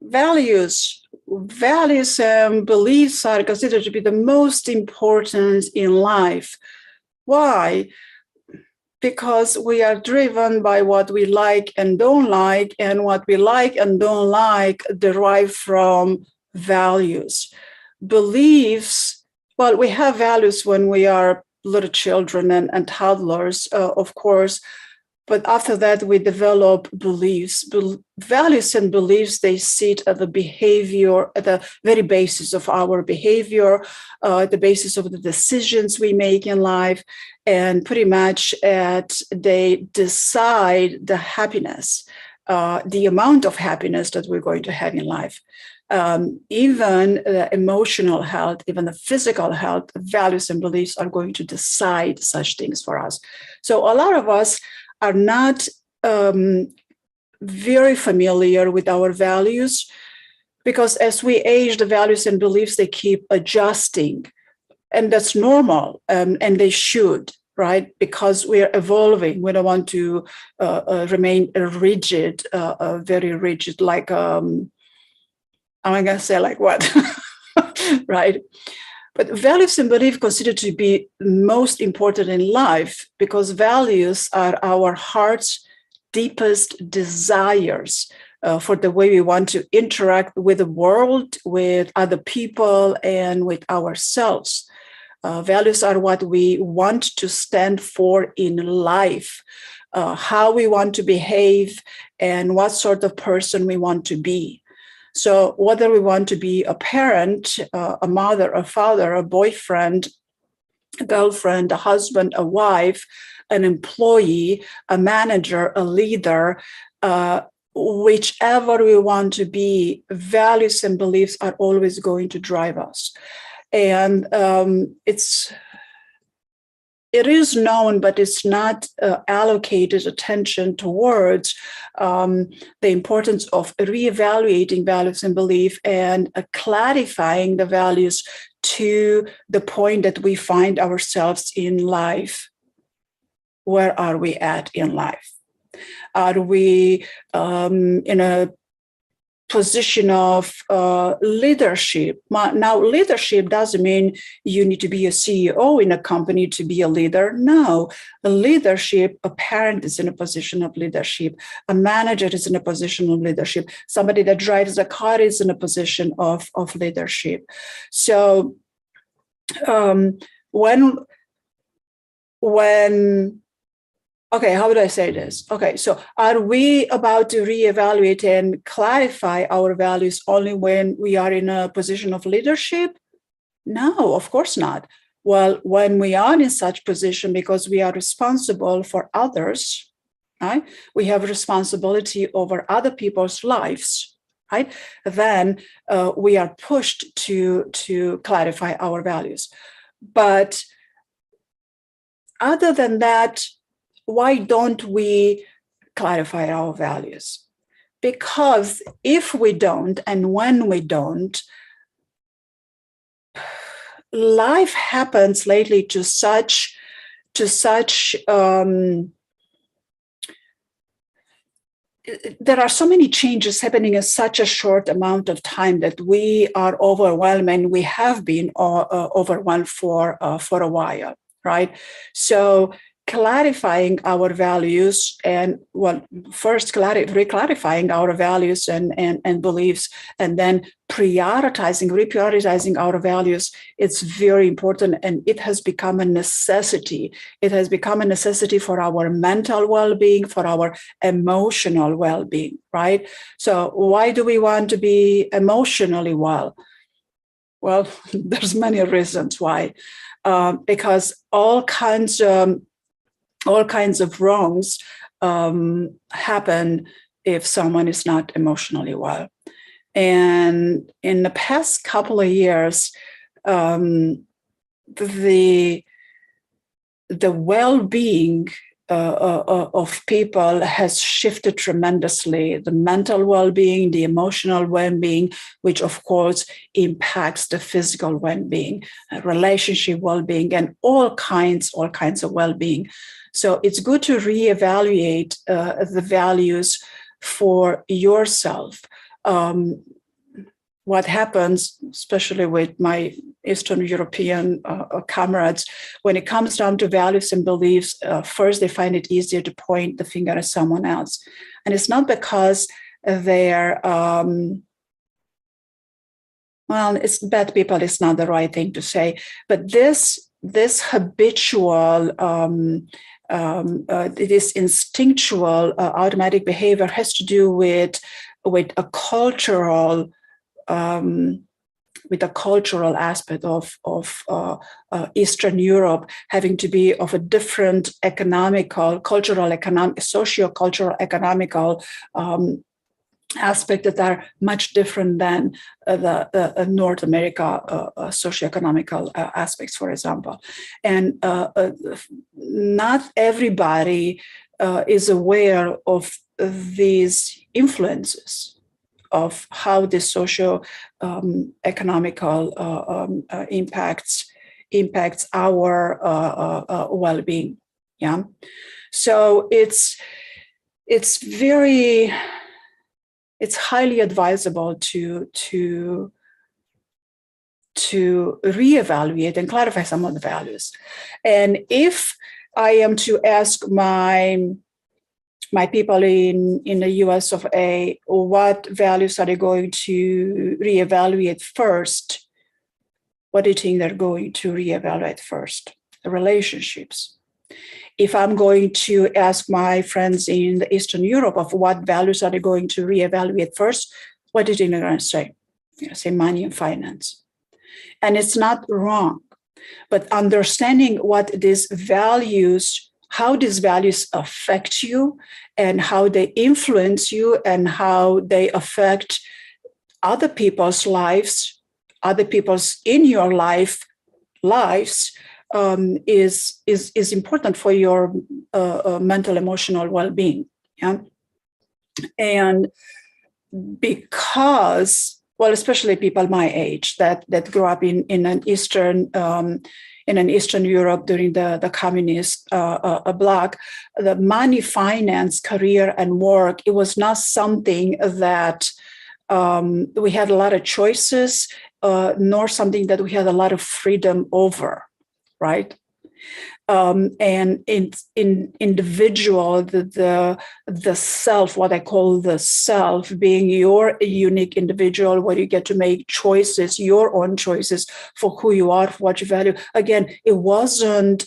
values and beliefs are considered to be the most important in life. Why? Because we are driven by what we like and don't like, and what we like and don't like derive from values. Beliefs, well, we have values when we are little children and toddlers, of course, but after that, we develop beliefs. Values and beliefs, they sit at the behavior, at the very basis of our behavior, the basis of the decisions we make in life, and pretty much they decide the happiness, the amount of happiness that we're going to have in life. Even the emotional health, even the physical health, values and beliefs are going to decide such things for us. So a lot of us are not very familiar with our values, because as we age, the values and beliefs, they keep adjusting, and that's normal, and they should, right? Because we're evolving. We don't want to remain rigid, very rigid, like, I'm going to say like what, right? But values and beliefs considered to be most important in life, because values are our heart's deepest desires for the way we want to interact with the world, with other people, and with ourselves. Values are what we want to stand for in life, how we want to behave, and what sort of person we want to be. So whether we want to be a parent, a mother, a father, a boyfriend, a girlfriend, a husband, a wife, an employee, a manager, a leader, whichever we want to be, values and beliefs are always going to drive us. And it is known, but it's not allocated attention towards the importance of reevaluating values and belief, and clarifying the values to the point that we find ourselves in life. Where are we at in life? Are we in a position of leadership? Now, leadership doesn't mean you need to be a CEO in a company to be a leader. No, a leadership, a parent is in a position of leadership. A manager is in a position of leadership. Somebody that drives a car is in a position of leadership. So okay, how would I say this? Okay, so are we about to reevaluate and clarify our values only when we are in a position of leadership? No, of course not. Well, when we are in such position, because we are responsible for others, right? We have responsibility over other people's lives, right? Then we are pushed to clarify our values. But other than that, why don't we clarify our values? Because if we don't, and when we don't, life happens lately to such there are so many changes happening in such a short amount of time that we are overwhelmed, and we have been overwhelmed for a while, right? So clarifying our values, and first reclarifying our values and beliefs, and then reprioritizing our values, it's very important, and it has become a necessity. It has become a necessity for our mental well-being, for our emotional well-being, right? So why do we want to be emotionally well? Well, there's many reasons why. Because all kinds of wrongs happen if someone is not emotionally well. And in the past couple of years, the well-being of people has shifted tremendously. The mental well-being, the emotional well-being, which of course impacts the physical well-being, relationship well-being, and all kinds of well-being. So it's good to reevaluate the values for yourself. what happens, especially with my Eastern European comrades, when it comes down to values and beliefs, first they find it easier to point the finger at someone else. And it's not because they're, it's bad people, it's not the right thing to say, but this habitual, this instinctual automatic behavior has to do with a cultural aspect of Eastern Europe having to be of a different socio-cultural, economical aspect that are much different than the North America socioeconomical aspects, for example. And not everybody is aware of these influences of how this socio-economical impacts our well-being. Yeah, so it's highly advisable to reevaluate and clarify some of the values. And if I am to ask my people in the US of A, what values are they going to reevaluate first? What do you think they're going to reevaluate first? The relationships. If I'm going to ask my friends in the Eastern Europe of what values are they going to reevaluate first, what do you think they're going to say? They're going to say money and finance. And it's not wrong, but understanding what these values, how these values affect you and how they influence you and how they affect other people's lives, other people's in your lives, is important for your mental, emotional well-being. Yeah, and because, well, especially people my age that grew up in an Eastern Europe during the communist bloc, the money, finance, career, and work, it was not something that we had a lot of choices, nor something that we had a lot of freedom over, right? And in individual, the self, what I call the self, being your unique individual, where you get to make choices, your own choices for who you are, for what you value. Again, it wasn't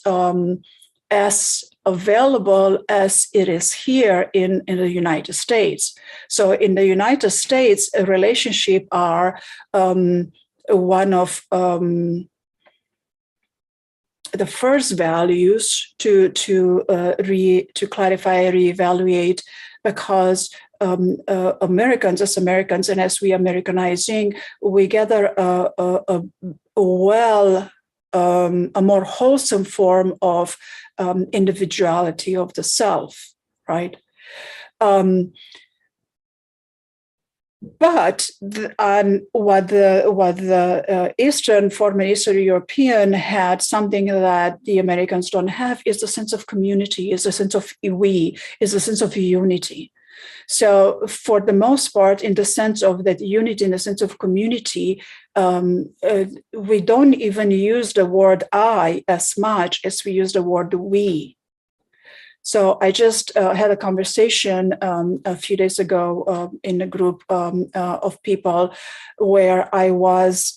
as available as it is here in the United States. So in the United States, a relationship are one of the first values to clarify, reevaluate, because Americans, and as we Americanizing, we gather a more wholesome form of individuality of the self, right? But what the former Eastern European had, something that the Americans don't have, is a sense of community, is a sense of we, is a sense of unity. So for the most part, in the sense of that unity, in the sense of community, we don't even use the word I as much as we use the word we. So I just had a conversation a few days ago in a group of people where it was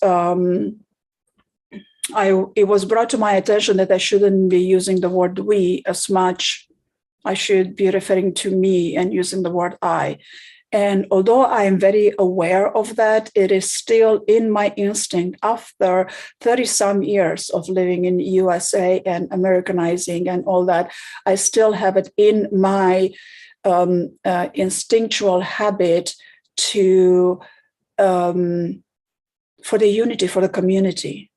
brought to my attention that I shouldn't be using the word we as much. I should be referring to me and using the word I. And although I am very aware of that, it is still in my instinct after 30-some years of living in USA and Americanizing and all that. I still have it in my instinctual habit to for the unity, for the community,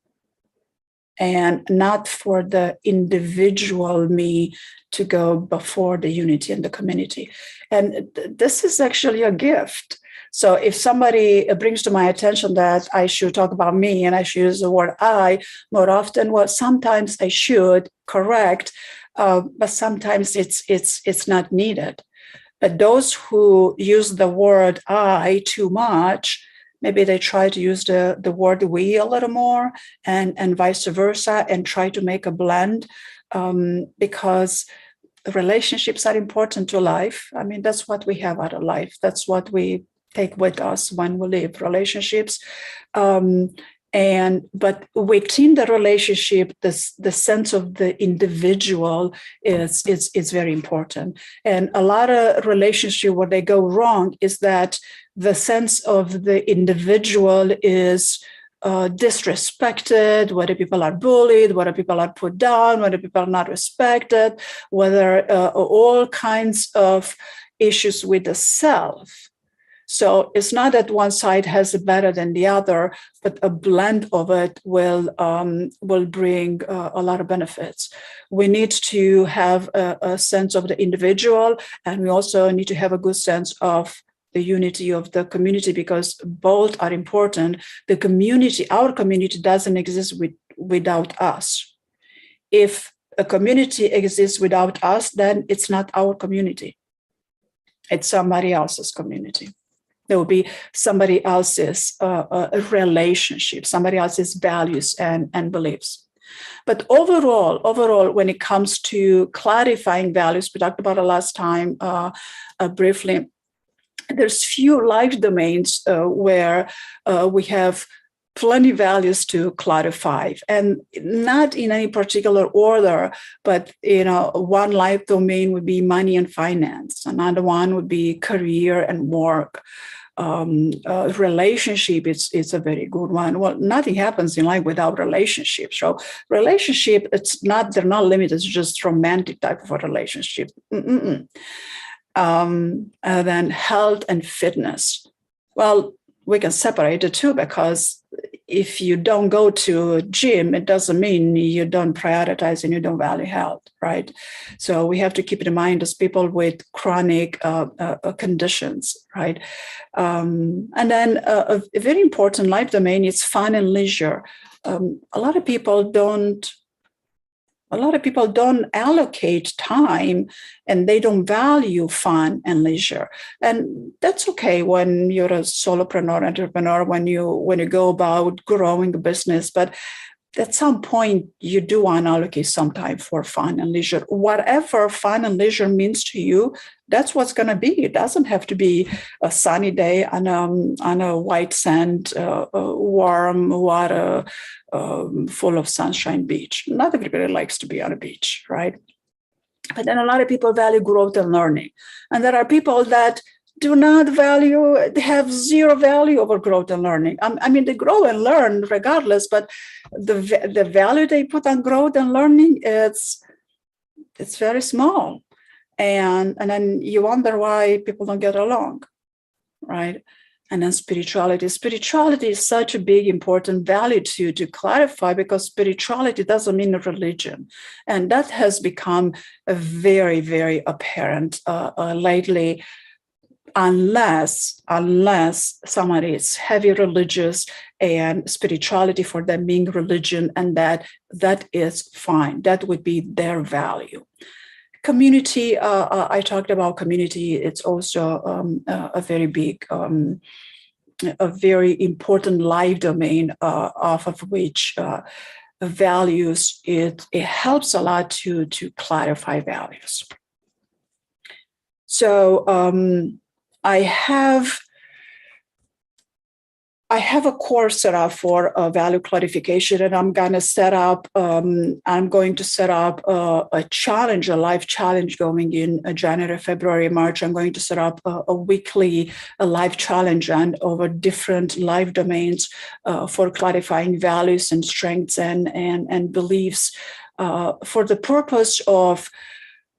and not for the individual me to go before the unity and the community. And this is actually a gift. So if somebody brings to my attention that I should talk about me and I should use the word I more often, well, sometimes I should, correct, but sometimes it's not needed. But those who use the word I too much, maybe they try to use the word we a little more, and vice versa, and try to make a blend, because relationships are important to life. I mean, that's what we have out of life. That's what we take with us when we live, relationships. But within the relationship, the sense of the individual is very important. And a lot of relationships where they go wrong is that the sense of the individual is disrespected, whether people are bullied, whether people are put down, whether people are not respected, whether all kinds of issues with the self. So it's not that one side has it better than the other, but a blend of it will bring a lot of benefits. We need to have a sense of the individual, and we also need to have a good sense of the unity of the community, because both are important. The community, our community, doesn't exist without us. If a community exists without us, then it's not our community. It's somebody else's community. There will be somebody else's relationship, somebody else's values and beliefs. But overall, when it comes to clarifying values, we talked about it last time briefly. There's few life domains where we have plenty values to clarify, and not in any particular order, but one life domain would be money and finance. Another one would be career and work. Relationship is a very good one. Well, nothing happens in life without relationships. So relationship, they're not limited to just romantic type of a relationship. And then health and fitness. Well, we can separate the two, because if you don't go to a gym, it doesn't mean you don't prioritize and you don't value health, right? So we have to keep in mind as people with chronic conditions, right? And then a very important life domain is fun and leisure. A lot of people don't allocate time, and they don't value fun and leisure. And that's okay when you're a solopreneur, entrepreneur, when you go about growing a business. But at some point, you do want to allocate some time for fun and leisure. Whatever fun and leisure means to you, that's what's going to be. It doesn't have to be a sunny day on a white sand, warm water, full of sunshine beach. Not everybody likes to be on a beach, right? But then a lot of people value growth and learning. And there are people that do not value, they have zero value over growth and learning. I mean, they grow and learn regardless, but the value they put on growth and learning, it's very small. And then you wonder why people don't get along, right? And then spirituality. Spirituality is such a big, important value to clarify, because spirituality doesn't mean a religion. And that has become very, very apparent lately, unless somebody is heavy religious and spirituality for them being religion, and that is fine. That would be their value. Community, I talked about community. It's also a very big, a very important life domain off of which values, it helps a lot to clarify values. So I have a course set up for value clarification, and I'm going to set up a challenge, a life challenge going in January, February, March. I'm going to set up a weekly life challenge and over different life domains for clarifying values and strengths and beliefs for the purpose of,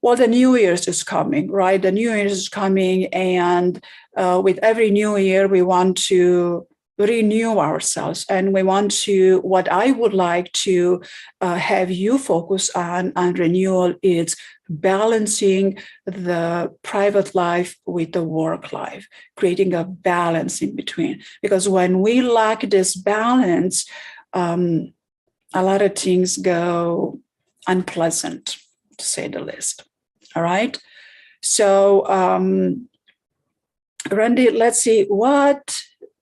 well, the New Year's is coming, right? The New Year's is coming, and with every new year, we want to renew ourselves. And we want to, what I would like to have you focus on renewal is balancing the private life with the work life, creating a balance in between. Because when we lack this balance, a lot of things go unpleasant, to say the least. All right. So, Randy, let's see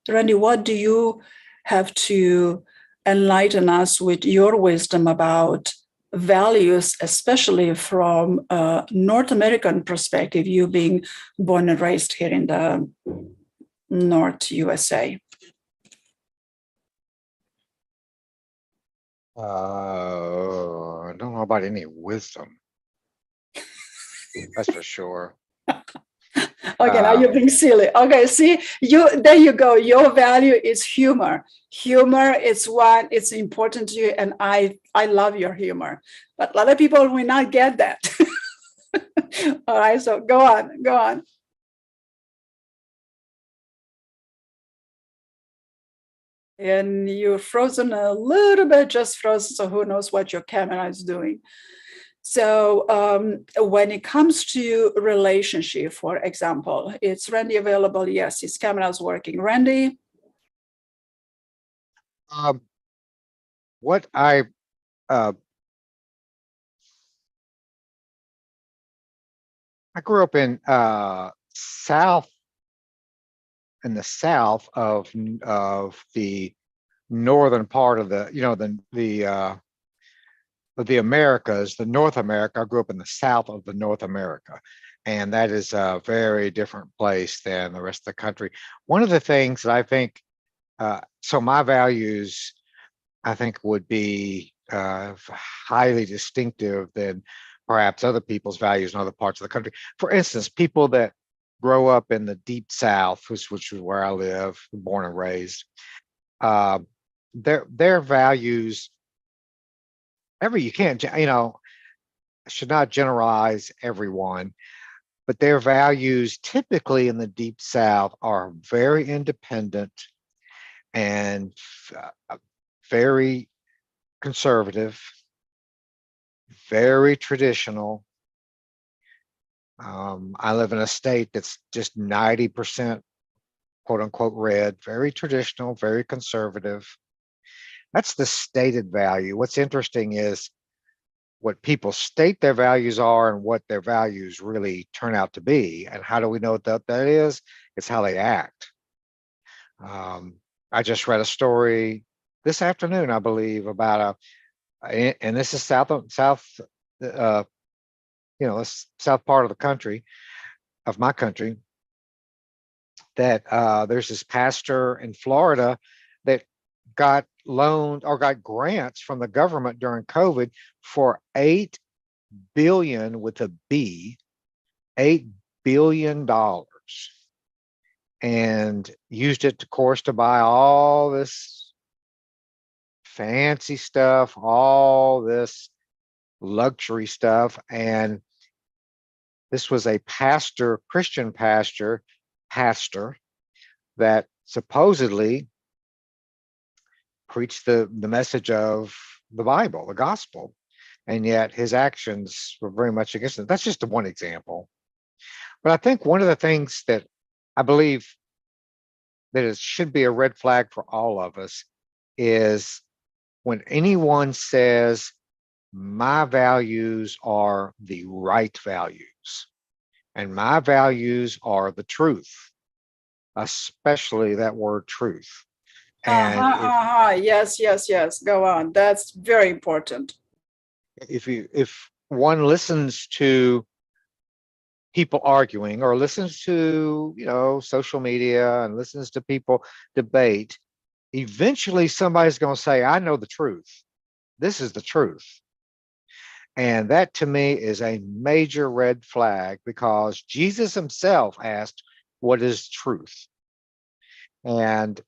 Randy, what do you have to enlighten us with your wisdom about values, especially from a North American perspective, you being born and raised here in the North USA? I don't know about any wisdom. That's for sure. Okay, now you're being silly. Okay, see, there you go. Your value is humor. Humor is what it's important to you, and I love your humor. But a lot of people will not get that. All right, so go on. And you're frozen a little bit, just frozen. So who knows what your camera is doing? So when it comes to relationship, for example, is Randy available? Yes, his camera is working. Randy? What I grew up in the south of the northern part of the Americas, the North America. I grew up in the south of the North America, and that is a very different place than the rest of the country. One of the things that I think, so my values, I think, would be highly distinctive than perhaps other people's values in other parts of the country. For instance, people that grow up in the deep South, which is where I live, born and raised, their values. You can't, should not generalize everyone, but their values typically in the deep South are very independent and very conservative, very traditional. I live in a state that's just 90% quote unquote red, very traditional, very conservative. That's the stated value. What's interesting is what people state their values are and what their values really turn out to be. And how do we know what that is? It's how they act. I just read a story this afternoon, I believe, about and this is south, south part of the country, of my country, that there's this pastor in Florida that got loaned or got grants from the government during COVID for $8 billion with a B, $8 billion, and used it, of course, to buy all this fancy stuff, all this luxury stuff. And this was a pastor, Christian pastor, that supposedly preached the message of the Bible, the gospel, and yet his actions were very much against it. That's just one example. But I think one of the things that I believe that it should be a red flag for all of us is when anyone says, my values are the right values, and my values are the truth, especially that word truth. And Yes. Go on. That's very important. If one listens to people arguing or listens to social media and listens to people debate, eventually somebody's going to say, I know the truth. This is the truth. And that to me is a major red flag, because Jesus himself asked, what is truth? And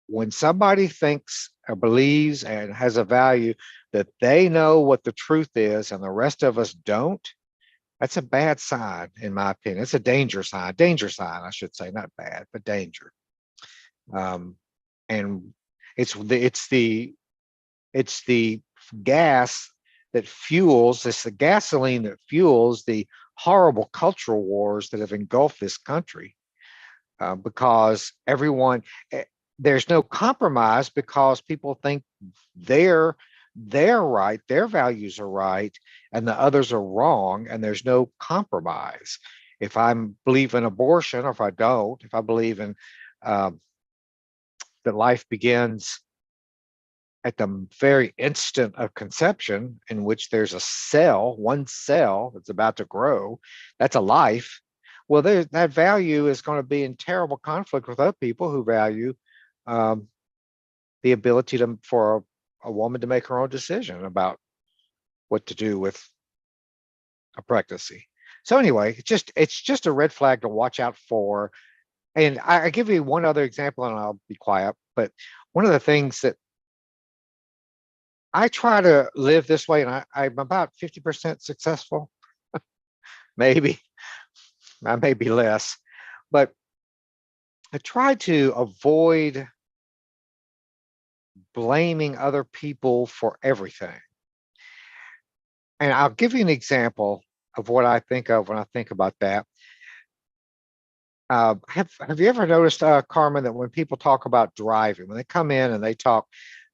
when somebody thinks or believes and has a value that they know what the truth is and the rest of us don't, that's a bad sign, in my opinion. It's a danger sign, I should say, not bad, but danger. And it's the gas that fuels, it's the gasoline that fuels the horrible cultural wars that have engulfed this country, because there's no compromise, because people think their they're right, their values are right, and the others are wrong, and there's no compromise. If I believe in abortion, or if I don't, if I believe in um, that life begins at the very instant of conception, in which there's a cell, one cell that's about to grow, that's a life. Well, that value is going to be in terrible conflict with other people who value um, the ability for a woman to make her own decision about what to do with a pregnancy. So anyway, it's just a red flag to watch out for. And I give you one other example, and I'll be quiet. But one of the things that I try to live this way, and I'm about 50% successful, maybe, I may be less, but I try to avoid blaming other people for everything. And I'll give you an example of what I think of when I think about that. Have you ever noticed, Carmen, that when people talk about driving, when they come in and they talk,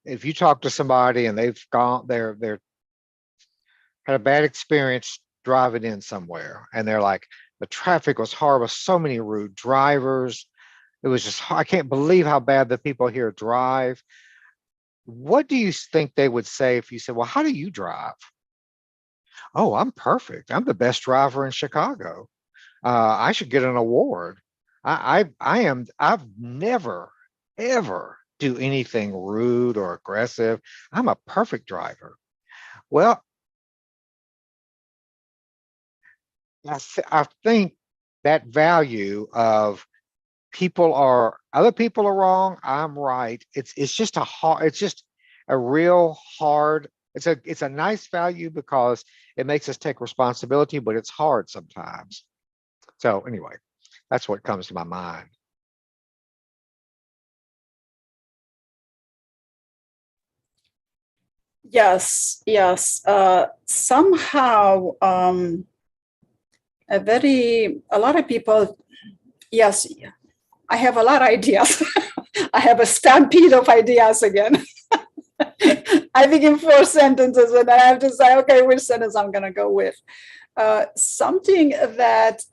if you talk to somebody and they've they're had a bad experience driving in somewhere, and they're like, the traffic was horrible, so many rude drivers. It was just, I can't believe how bad the people here drive. What do you think they would say if you said, well, how do you drive? Oh, I'm perfect. I'm the best driver in Chicago. I should get an award. I've never, ever do anything rude or aggressive. I'm a perfect driver. Well, I think that value of other people are wrong, I'm right. It's just it's just a real hard, it's a nice value because it makes us take responsibility, but it's hard sometimes. So anyway, that's what comes to my mind. Yes, yes. Somehow, a lot of people, yes, I have a lot of ideas. I have a stampede of ideas again. I think in 4 sentences, and I have to say, okay, which sentence I'm going to go with. Something that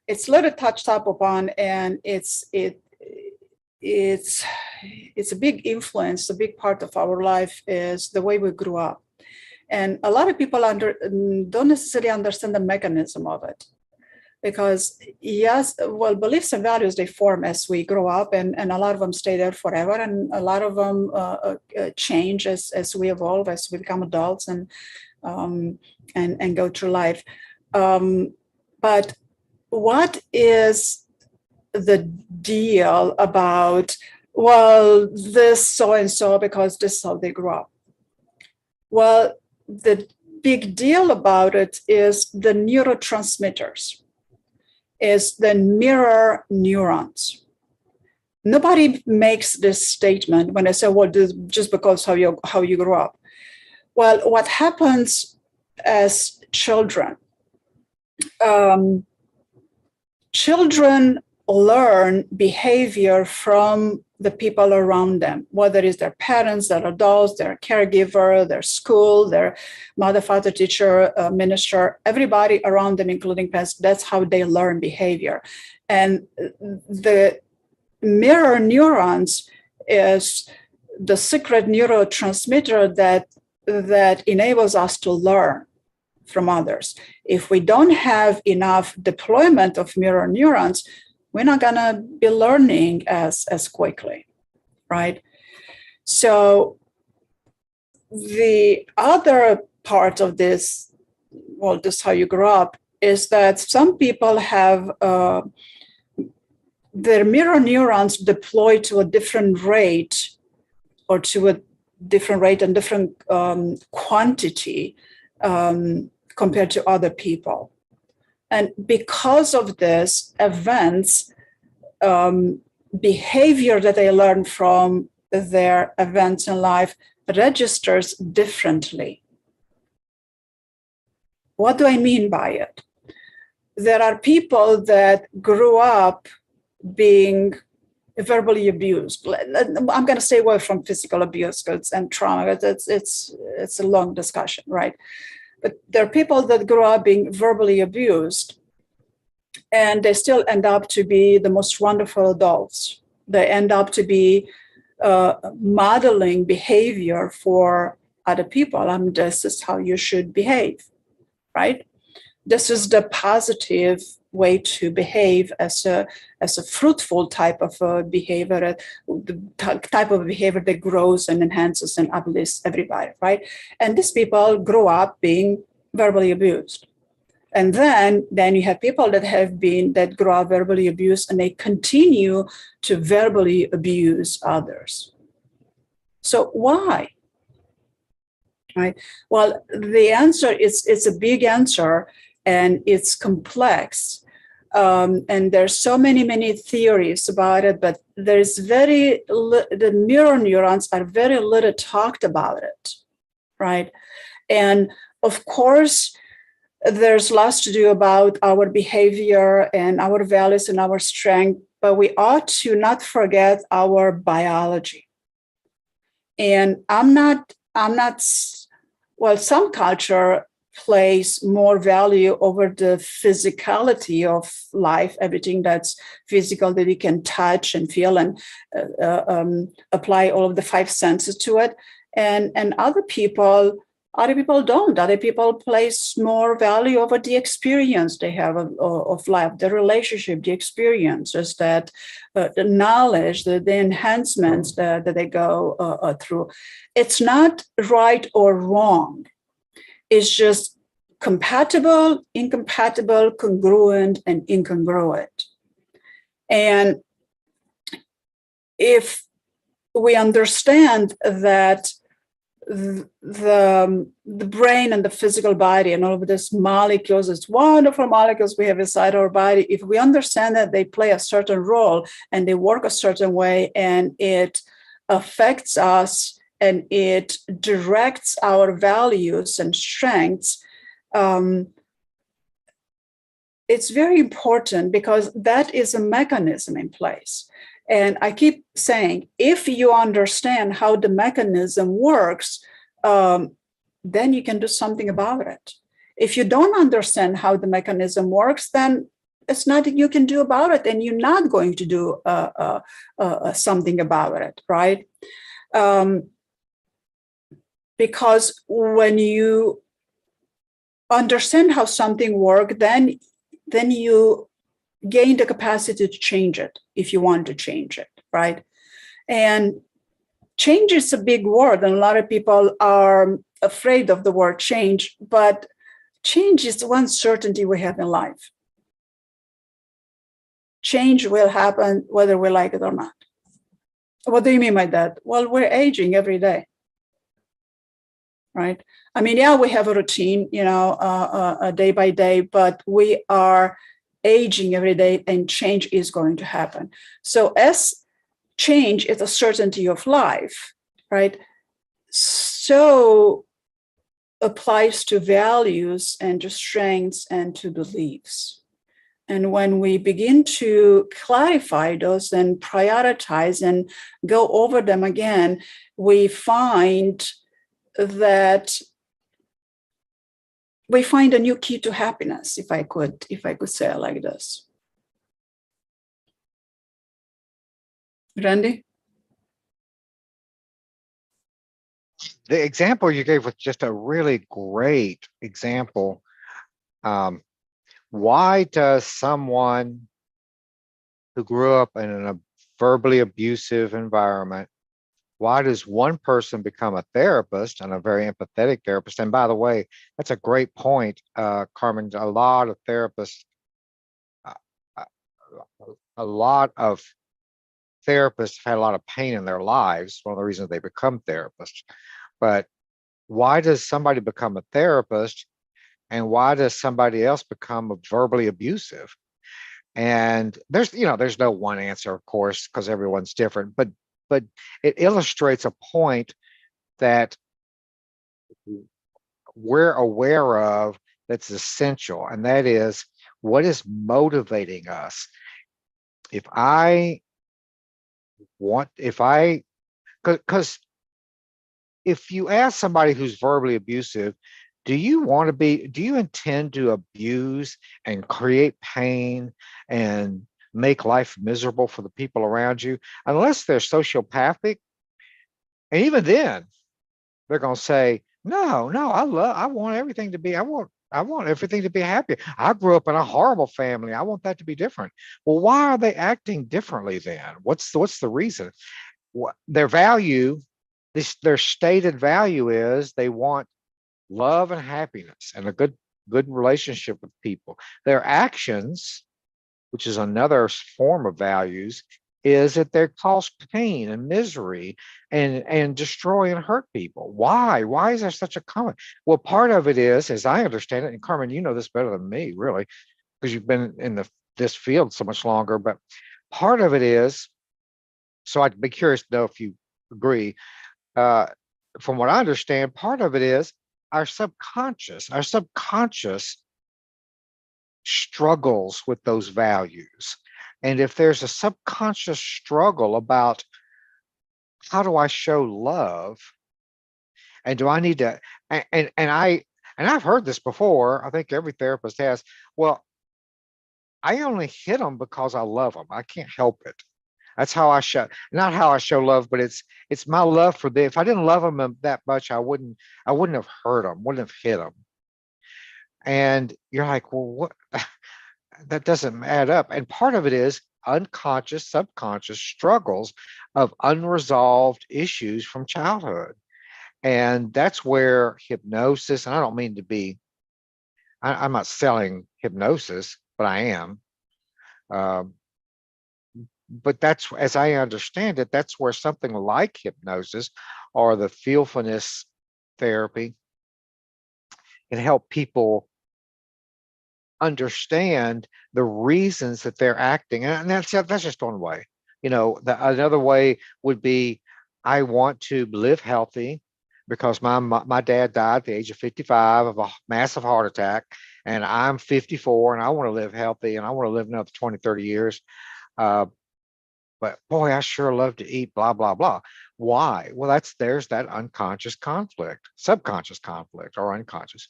it's a little touched up upon, and it's a big influence, a big part of our life is the way we grew up. And a lot of people don't necessarily understand the mechanism of it. Because yes, well, beliefs and values, they form as we grow up, and a lot of them stay there forever, and a lot of them change as we evolve, as we become adults and go through life. But what is the deal about, well, this so-and-so because this is how they grew up? Well, the big deal about it is the neurotransmitters, is the mirror neurons. Nobody makes this statement when they say, well, this just because how you grew up. Well, what happens as children, children learn behavior from the people around them, whether it's their parents, their adults, their caregiver, their school, their mother, father, teacher, minister, everybody around them, including parents. That's how they learn behavior. And the mirror neurons is the secret neurotransmitter that enables us to learn from others. If we don't have enough deployment of mirror neurons, we're not going to be learning as quickly, right? So the other part of this, well, this is how you grow up, is that some people have their mirror neurons deployed to a different rate, or to a different rate and different quantity compared to other people. And because of this, events, behavior that they learn from their events in life registers differently. What do I mean by it? There are people that grew up being verbally abused. I'm going to stay away from physical abuse and trauma. It's a long discussion, right? But there are people that grow up being verbally abused, and they still end up to be the most wonderful adults. They end up to be modeling behavior for other people. This is how you should behave, right? This is the positive way to behave as a fruitful type of behavior, the type of behavior that grows and enhances and uplifts everybody, right? And these people grow up being verbally abused. And then you have people that grow up verbally abused, and they continue to verbally abuse others. So why? Right? Well, the answer is, it's a big answer, and it's complex. And there's so many theories about it, but there's the mirror neurons are very little talked about it, right? And of course, there's lots to do about our behavior and our values and our strength, but we ought to not forget our biology. And well, some culture place more value over the physicality of life, everything that's physical that we can touch and feel, and apply all of the five senses to it. And other people don't. Other people place more value over the experience they have of life, the relationship, the experiences, that the knowledge, the enhancements that they go through. It's not right or wrong. It's just compatible, incompatible, congruent, and incongruent. And if we understand that the brain and the physical body and all of these molecules, these wonderful molecules we have inside our body, if we understand that they play a certain role and they work a certain way, and it affects us and it directs our values and strengths, it's very important, because that is a mechanism in place. And I keep saying, if you understand how the mechanism works, then you can do something about it. If you don't understand how the mechanism works, then it's nothing you can do about it, and you're not going to do something about it, right? Because when you understand how something works, then you gain the capacity to change it if you want to change it, right? And change is a big word, and a lot of people are afraid of the word change, but change is one certainty we have in life. Change will happen whether we like it or not. What do you mean by that? Well, we're aging every day, right? I mean, yeah, we have a routine, day by day, but we are aging every day, and change is going to happen. So as change is a certainty of life, right? So applies to values and to strengths and to beliefs. And when we begin to clarify those and prioritize and go over them again, we find that we find a new key to happiness, if I could say it like this. Randy? The example you gave was just a really great example. Why does someone who grew up in a verbally abusive environment, why does one person become a therapist, and a very empathetic therapist? And by the way, that's a great point, Carmen. A lot of therapists have had a lot of pain in their lives. One of the reasons they become therapists. But why does somebody become a therapist, and why does somebody else become verbally abusive? And there's no one answer, of course, because everyone's different, but it illustrates a point that we're aware of that's essential, and that is, what is motivating us? If I want, because if you ask somebody who's verbally abusive, do you intend to abuse and create pain and make life miserable for the people around you? Unless they're sociopathic, and even then, they're going to say, no, I want everything to be, I want everything to be happy. I grew up in a horrible family. I want that to be different. Well, why are they acting differently then? What's the reason? What their value, their stated value is they want love and happiness and a good relationship with people. Their actions, which is another form of values, is that they cause pain and misery and destroy and hurt people. Why is there such a common? Well, part of it is, as I understand it, and Carmen, you know this better than me, really, because you've been in this field so much longer. But part of it is, so I'd be curious to know if you agree. Uh, from what I understand, part of it is our subconscious. Our subconscious struggles with those values. And if there's a subconscious struggle about how do I show love, and do I need to, and I've heard this before, I think every therapist has, well, I only hit them because I love them. I can't help it. That's how I show, not how I show love, but it's my love for them. If I didn't love them that much, I wouldn't have hurt them, wouldn't have hit them. And you're like, well, what? That doesn't add up. And part of it is unconscious, subconscious struggles of unresolved issues from childhood. And that's where hypnosis, and I don't mean to be, I'm not selling hypnosis, but I am. But that's, as I understand it, that's where something like hypnosis or the feelfulness therapy can help people understand the reasons that they're acting. And that's just one way. You know, another way would be, I want to live healthy because my dad died at the age of 55 of a massive heart attack, and I'm 54 and I want to live healthy and I want to live another 20, 30 years. But boy, I sure love to eat, blah, blah, blah. Why? Well, there's that unconscious conflict, subconscious conflict, or unconscious.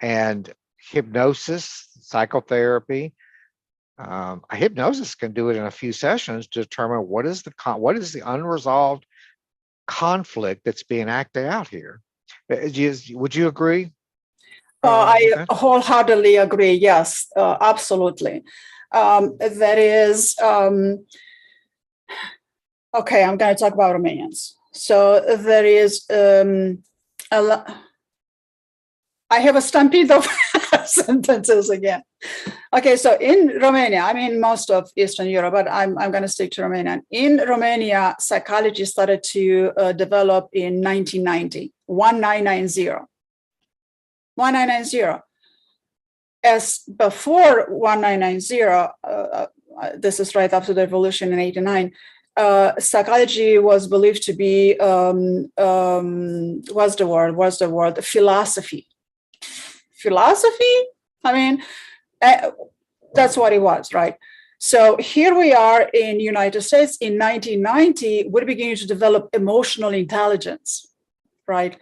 And hypnosis, psychotherapy, hypnosis can do it in a few sessions to determine what is the unresolved conflict that's being acted out here. Would you agree? I wholeheartedly agree. Yes, absolutely. That is, okay, I'm going to talk about Romanians. So there is I have a stampede of sentences again. Okay, so in Romania, I mean most of Eastern Europe, but I'm going to stick to Romania. In Romania, psychology started to develop in 1990, 1990. 1990. As before 1990, this is right after the revolution in 89, psychology was believed to be, what's the word? Philosophy. Philosophy? I mean, that's what it was, right? So here we are in United States in 1990, we're beginning to develop emotional intelligence, right?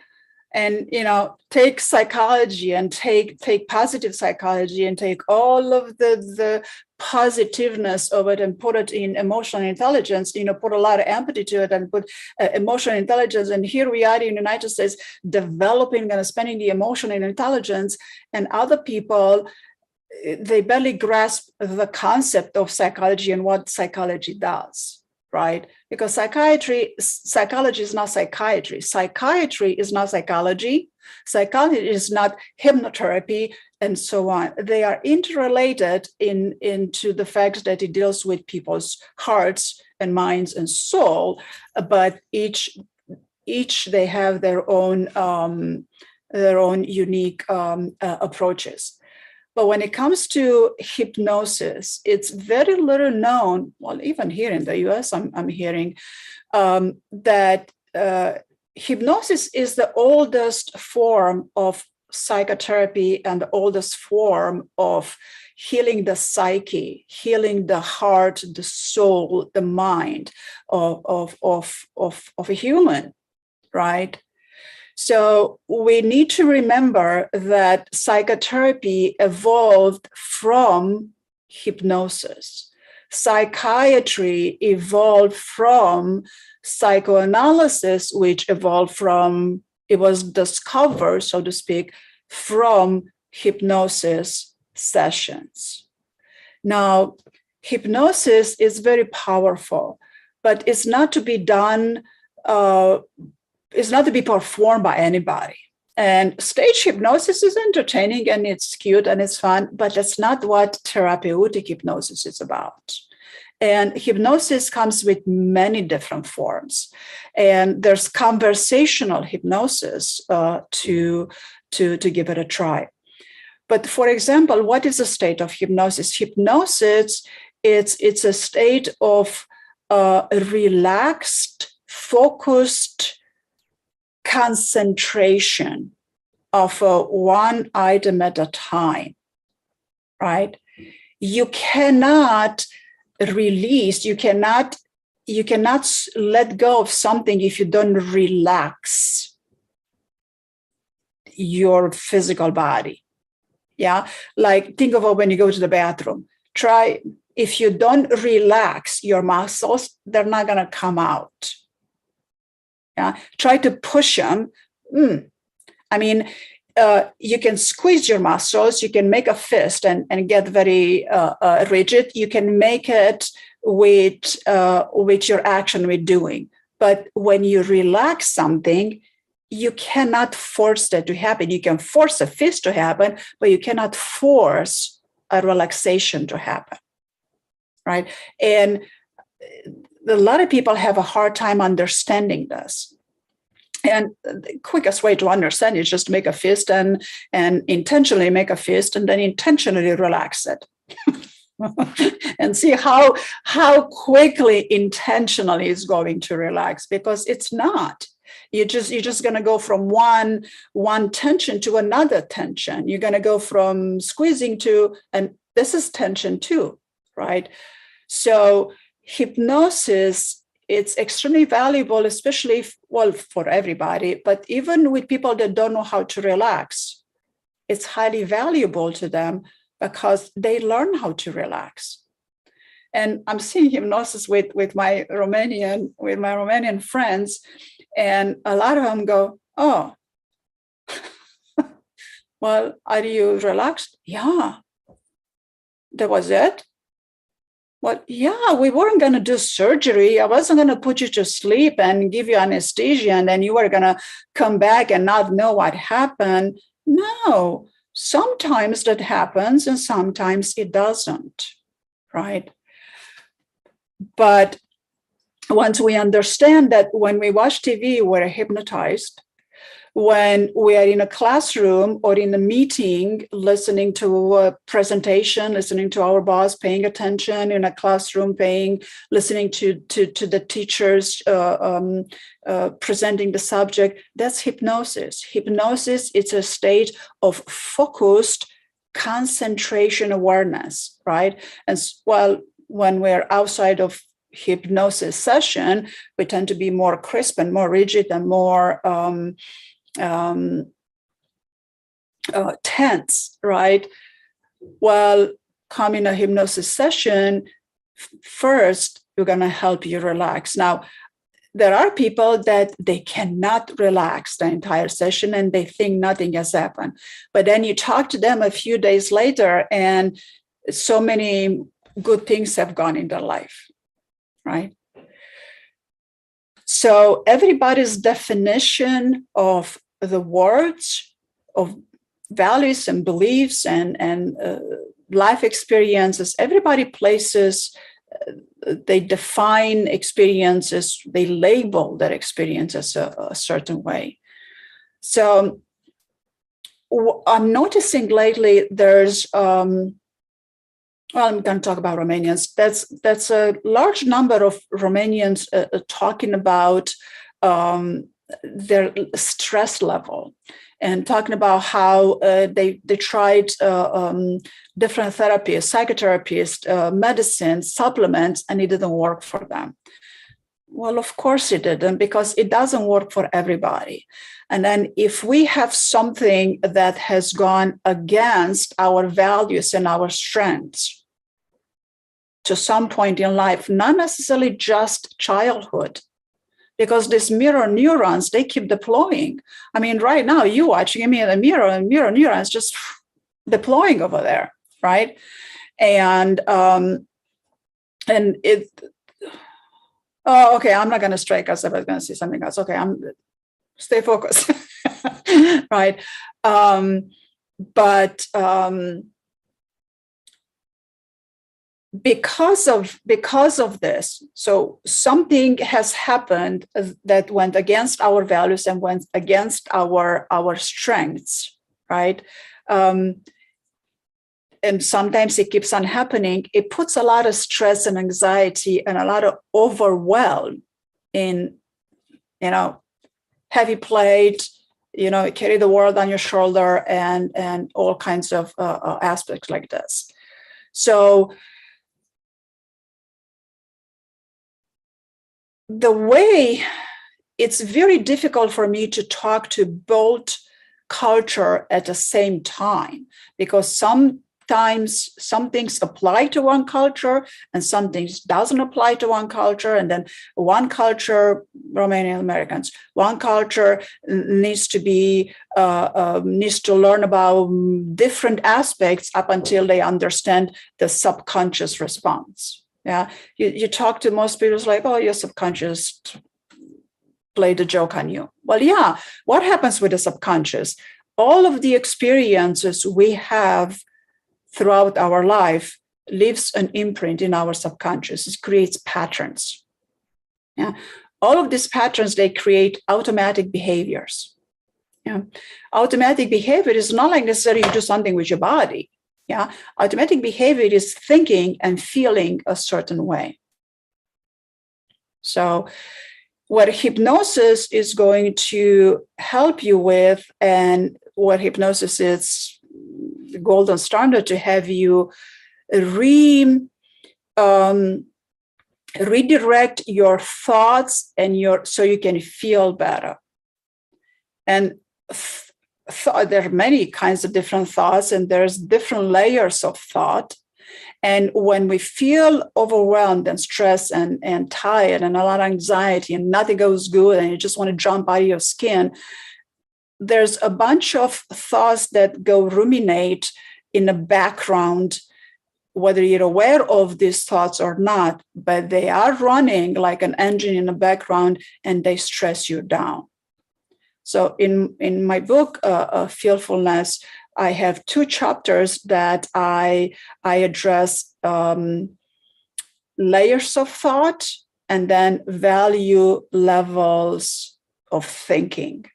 And, you know, take psychology and take positive psychology and take all of the positiveness of it and put it in emotional intelligence, you know, put a lot of empathy to it and put emotional intelligence. And here we are in the United States developing and spending the emotional intelligence, and other people, they barely grasp the concept of psychology and what psychology does. Right? Because psychology is not psychiatry. Psychiatry is not psychology. Psychology is not hypnotherapy, and so on. They are interrelated into the fact that it deals with people's hearts and minds and soul, but each they have their own unique approaches. But when it comes to hypnosis, it's very little known. Well, even here in the US, I'm hearing that hypnosis is the oldest form of psychotherapy and the oldest form of healing the psyche, healing the heart, the soul, the mind of a human, right? So we need to remember that psychotherapy evolved from hypnosis. Psychiatry evolved from psychoanalysis, which evolved from, it was discovered, so to speak, from hypnosis sessions. Now, hypnosis is very powerful, but it's not to be done, it's not to be performed by anybody. And stage hypnosis is entertaining and it's cute and it's fun, but that's not what therapeutic hypnosis is about. And hypnosis comes with many different forms. And there's conversational hypnosis to give it a try. But for example, what is a state of hypnosis? Hypnosis, it's a state of relaxed, focused concentration of one item at a time, right? You cannot release, you cannot let go of something if you don't relax your physical body. Yeah, like think of it when you go to the bathroom. Try, if you don't relax your muscles, they're not going to come out. Yeah, try to push them. I mean, you can squeeze your muscles. You can make a fist and get very rigid. You can make it with your action, with doing. But when you relax something, you cannot force that to happen. You can force a fist to happen, but you cannot force a relaxation to happen, right? And a lot of people have a hard time understanding this. And the quickest way to understand it is just make a fist and intentionally make a fist and then intentionally relax it. And see how quickly intentionally is going to relax, because it's not. You're just going to go from one tension to another tension. You're going to go from squeezing to, and this is tension too, right? So hypnosis, it's extremely valuable, especially, for everybody, but even with people that don't know how to relax, it's highly valuable to them because they learn how to relax. And I'm seeing hypnosis with my Romanian friends, and a lot of them go, "Oh, well, are you relaxed?" "Yeah." "That was it?" "Well, yeah, we weren't going to do surgery. I wasn't going to put you to sleep and give you anesthesia, and then you were going to come back and not know what happened." No, sometimes that happens and sometimes it doesn't, right? But once we understand that when we watch TV, we're hypnotized. When we are in a classroom or in a meeting, listening to a presentation, listening to our boss, paying attention in a classroom, listening to the teachers presenting the subject, that's hypnosis. Hypnosis, it's a state of focused concentration awareness, right? And well, when we're outside of hypnosis session, we tend to be more crisp and more rigid and more tense, right? Well, come in a hypnosis session, first, we're going to help you relax. Now, there are people that they cannot relax the entire session and they think nothing has happened. But then you talk to them a few days later and so many good things have gone in their life, right? So everybody's definition of the words, of values and beliefs and life experiences, everybody places, they define experiences, they label their experiences a certain way. So I'm noticing lately there's, well, I'm going to talk about Romanians. That's a large number of Romanians talking about their stress level. and talking about how they tried different therapies, psychotherapists, medicine, supplements, and it didn't work for them. Well, of course it didn't, because it doesn't work for everybody. And then if we have something that has gone against our values and our strengths to some point in life, not necessarily just childhood, because these mirror neurons, they keep deploying. I mean, right now, you watching me in the mirror, and mirror neurons just deploying over there, right? And it, oh, okay, I'm not going to strike us if I was going to say something else. Okay, stay focused, right? But because of this, so something has happened that went against our values and went against our strengths, right? And sometimes it keeps on happening. It puts a lot of stress and anxiety and a lot of overwhelm in, heavy plate, carry the world on your shoulder, and all kinds of aspects like this. So the way, it's very difficult for me to talk to both culture at the same time, because sometimes some things apply to one culture and some things doesn't apply to one culture. And then one culture, Romanian Americans, one culture needs to learn about different aspects up until they understand the subconscious response. Yeah, you talk to most people, it's like, oh, your subconscious played a joke on you. Well, yeah, what happens with the subconscious? All of the experiences we have throughout our life leaves an imprint in our subconscious. It creates patterns. Yeah, all of these patterns, they create automatic behaviors. Yeah, automatic behavior is not like necessarily you do something with your body. Yeah, automatic behavior is thinking and feeling a certain way. So what hypnosis is going to help you with, and what hypnosis is the golden standard to have you redirect your thoughts and so you can feel better. And there are many kinds of different thoughts, and there's different layers of thought. And when we feel overwhelmed and stressed and tired and a lot of anxiety and nothing goes good and you just want to jump out of your skin, there's a bunch of thoughts that go ruminate in the background, whether you're aware of these thoughts or not, but they are running like an engine in the background and they stress you down. So in my book, Fearfulness, I have 2 chapters that I address layers of thought and then value levels of thinking.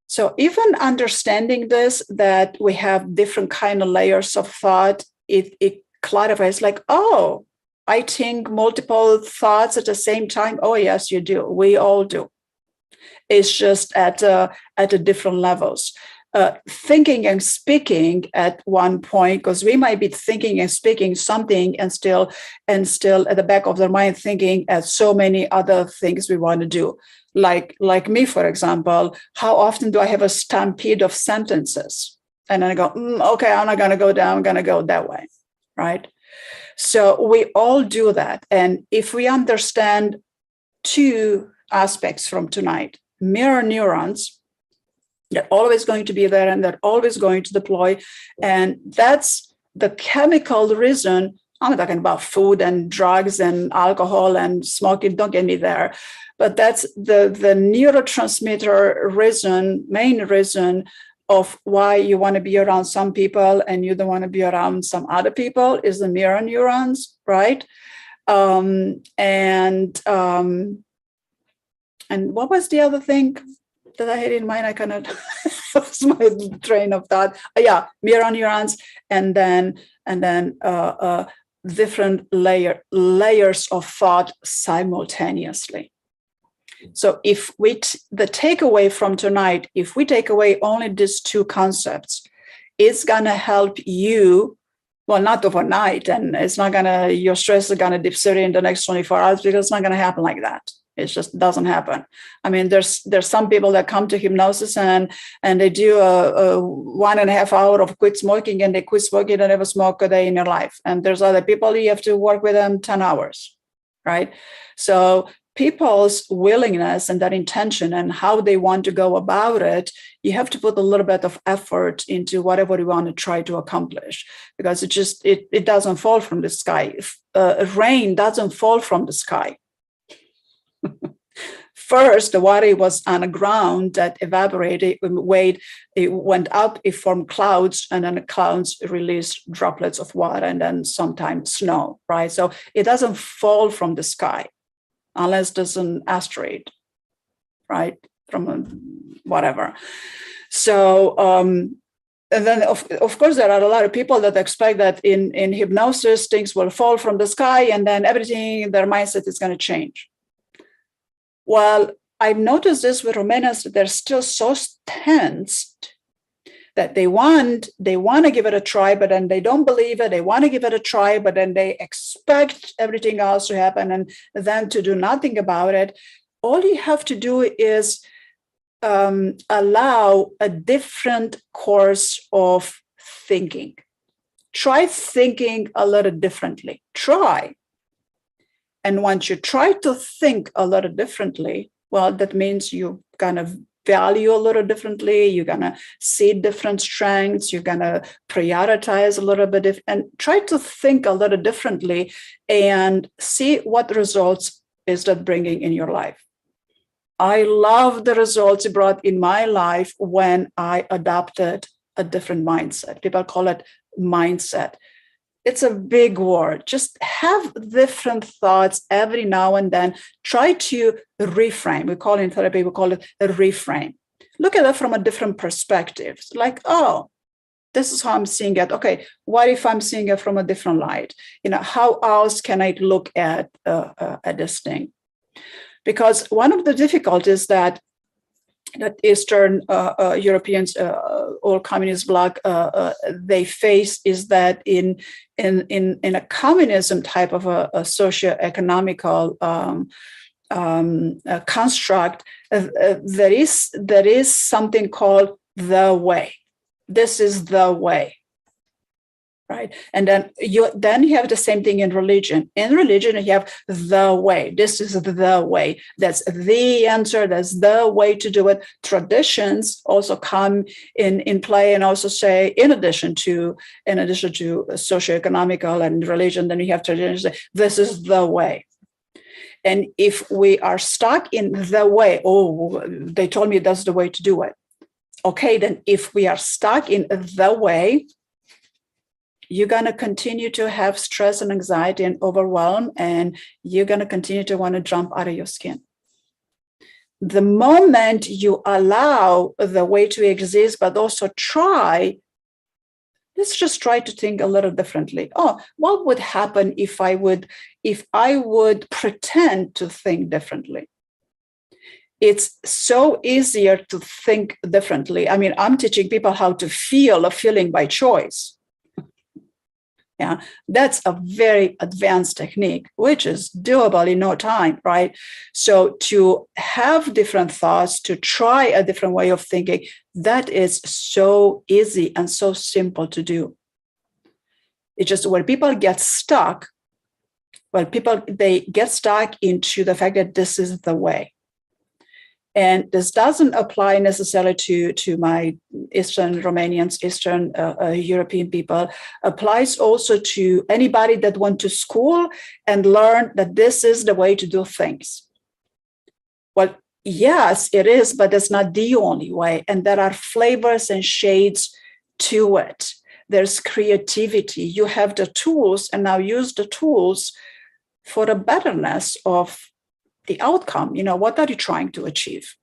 So even understanding this, that we have different kind of layers of thought, it clarifies like, oh, I think multiple thoughts at the same time. Oh, yes, you do. We all do. It's just at different levels. Thinking and speaking at one point, because we might be thinking and speaking something and still at the back of their mind thinking at so many other things we want to do. Like me, for example, how often do I have a stampede of sentences? And then I go, okay, I'm not going to go down, I'm going to go that way, right? So we all do that. And if we understand 2 aspects from tonight, mirror neurons, they're always going to be there and they're always going to deploy. And that's the chemical reason. I'm not talking about food and drugs and alcohol and smoking, don't get me there. But that's the neurotransmitter reason, main reason of why you want to be around some people and you don't want to be around some other people is the mirror neurons, right? And what was the other thing that I had in mind? I kind of lost my train of thought. Yeah, mirror neurons, and then different layers of thought simultaneously. So if the takeaway from tonight, if we take away only these two concepts, it's going to help you, well, not overnight, and it's not going to, your stress is going to disappear in the next 24 hours, because it's not going to happen like that. It just doesn't happen. I mean, there's some people that come to hypnosis and they do a 1.5 hour of quit smoking, and they quit smoking and never smoke a day in their life. And there's other people, you have to work with them 10 hours, right? So people's willingness and that intention and how they want to go about it, you have to put a little bit of effort into whatever you want to try to accomplish, because it doesn't fall from the sky. Rain doesn't fall from the sky. First, the water was on the ground that evaporated, it went up, it formed clouds, and then the clouds released droplets of water, and then sometimes snow, right? So it doesn't fall from the sky unless there's an asteroid, right? From whatever. So, and then of course, there are a lot of people that expect that in hypnosis, things will fall from the sky and then everything, their mindset is going to change. Well, I've noticed this with Romanians, that they're still so tensed that they want to give it a try, but then they don't believe it. They want to give it a try, but then they expect everything else to happen and then to do nothing about it. All you have to do is allow a different course of thinking. Try thinking a little differently. Try. And once you try to think a little differently, well, that means you're going to value a little differently. You're going to see different strengths. You're going to prioritize a little bit and try to think a little differently and see what results is that bringing in your life. I love the results it brought in my life when I adopted a different mindset. People call it mindset. It's a big word. Just have different thoughts every now and then. Try to reframe. We call it in therapy, we call it a reframe. Look at it from a different perspective. It's like, oh, this is how I'm seeing it. Okay, what if I'm seeing it from a different light? How else can I look at this thing? Because one of the difficulties that Eastern Europeans, or communist bloc, they face is that in a communism type of a socio-economical construct, there is something called the way. This is the way. Right. And then you have the same thing in religion. In religion, you have the way. This is the way. That's the answer. That's the way to do it. Traditions also come in play and also say, in addition to socioeconomical and religion, then you have traditions. This is the way. And if we are stuck in the way, oh, they told me that's the way to do it. Okay, then if we are stuck in the way, you're going to continue to have stress and anxiety and overwhelm, and you're going to continue to want to jump out of your skin. The moment you allow the way to exist, but also let's just try to think a little differently. Oh, what would happen if I would pretend to think differently? It's so easier to think differently. I mean, I'm teaching people how to feel a feeling by choice. Yeah, that's a very advanced technique, which is doable in no time, right? So to have different thoughts, to try a different way of thinking, that is so easy and so simple to do. It's just where people get stuck, they get stuck into the fact that this is the way. And this doesn't apply necessarily to my Eastern Romanians, Eastern European people. Applies also to anybody that went to school and learned that this is the way to do things. Well, yes, it is, but it's not the only way. And there are flavors and shades to it. There's creativity. You have the tools, and now use the tools for the betterness of the outcome. What are you trying to achieve?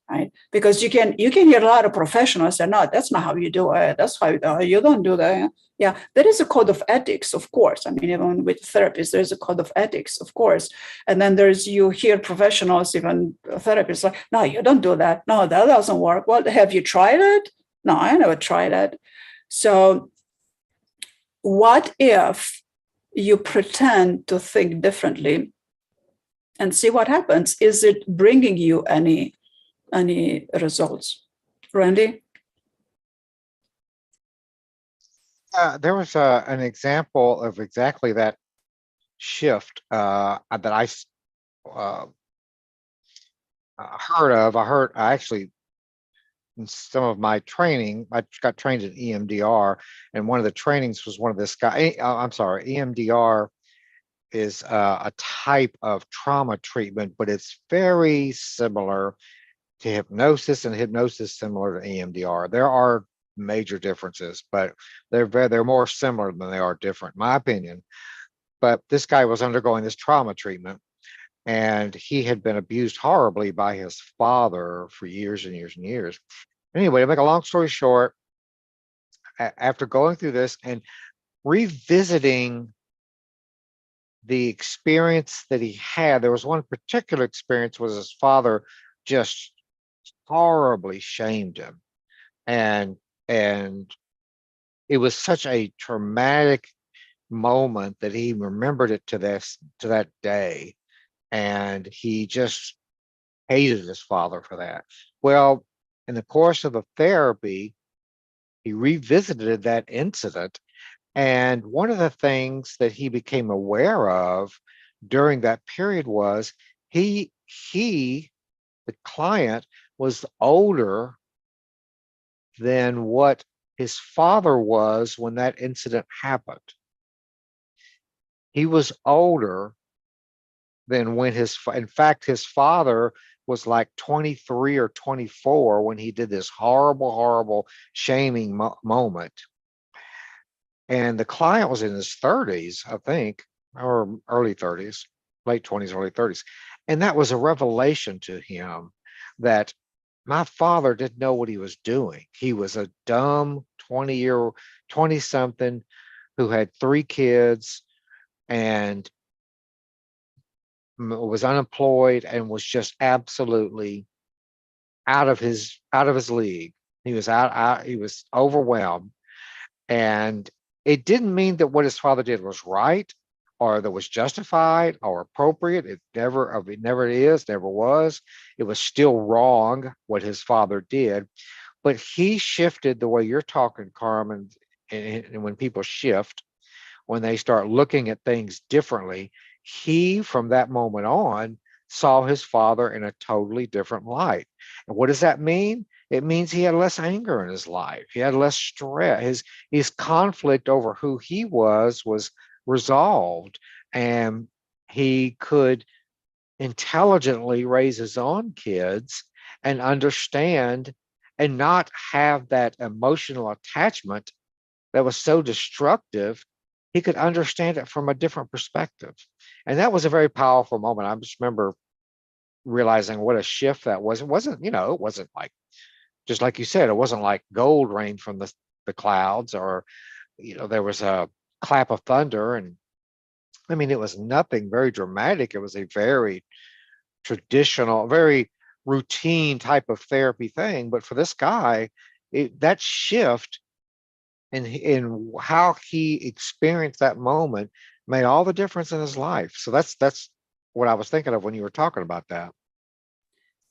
right? Because you can hear a lot of professionals say, no, that's not how you do it. That's how you don't do that. Yeah, there is a code of ethics, of course. I mean, even with therapists, there's a code of ethics, of course. And then you hear professionals, even therapists, like, no, you don't do that. No, that doesn't work. Well, have you tried it? No, I never tried it. So what if you pretend to think differently and see what happens? Is it bringing you any results? Randy? There was an example of exactly that shift that I heard of. I actually, in some of my training, I got trained in EMDR, and one of the trainings was one of this guy. I'm sorry, EMDR is a type of trauma treatment, but it's very similar to hypnosis, and hypnosis similar to EMDR. There are major differences, but they're more similar than they are different, in my opinion. But this guy was undergoing this trauma treatment, and he had been abused horribly by his father for years and years and years. Anyway, to make a long story short, after going through this and revisiting the experience that he had, there was one particular experience was his father just horribly shamed him, and it was such a traumatic moment that he remembered it to that day, and he just hated his father for that. Well, in the course of the therapy, he revisited that incident, and one of the things that he became aware of during that period was the client, was older than what his father was when that incident happened. He was older than when in fact, his father was like 23 or 24 when he did this horrible, horrible shaming moment. And the client was in his 30s, I think, or early 30s, late 20s, early 30s. And that was a revelation to him that my father didn't know what he was doing. He was a dumb 20-something who had 3 kids and was unemployed and was just absolutely out of his league. He was he was overwhelmed. And it didn't mean that what his father did was right or that was justified or appropriate. It never is, never was. It was still wrong what his father did. But he shifted the way you're talking, Carmen, and when people shift, when they start looking at things differently, he, from that moment on, saw his father in a totally different light. And what does that mean? It means he had less anger in his life. He had less stress. His conflict over who he was resolved, and he could intelligently raise his own kids and understand and not have that emotional attachment that was so destructive. He could understand it from a different perspective. And that was a very powerful moment. I just remember realizing what a shift that was. It wasn't, it wasn't like, just like you said, it wasn't like gold rain from the clouds, or, there was a clap of thunder. And I mean, it was nothing very dramatic. It was a very traditional, very routine type of therapy thing. But for this guy, that shift in how he experienced that moment made all the difference in his life. So that's what I was thinking of when you were talking about that.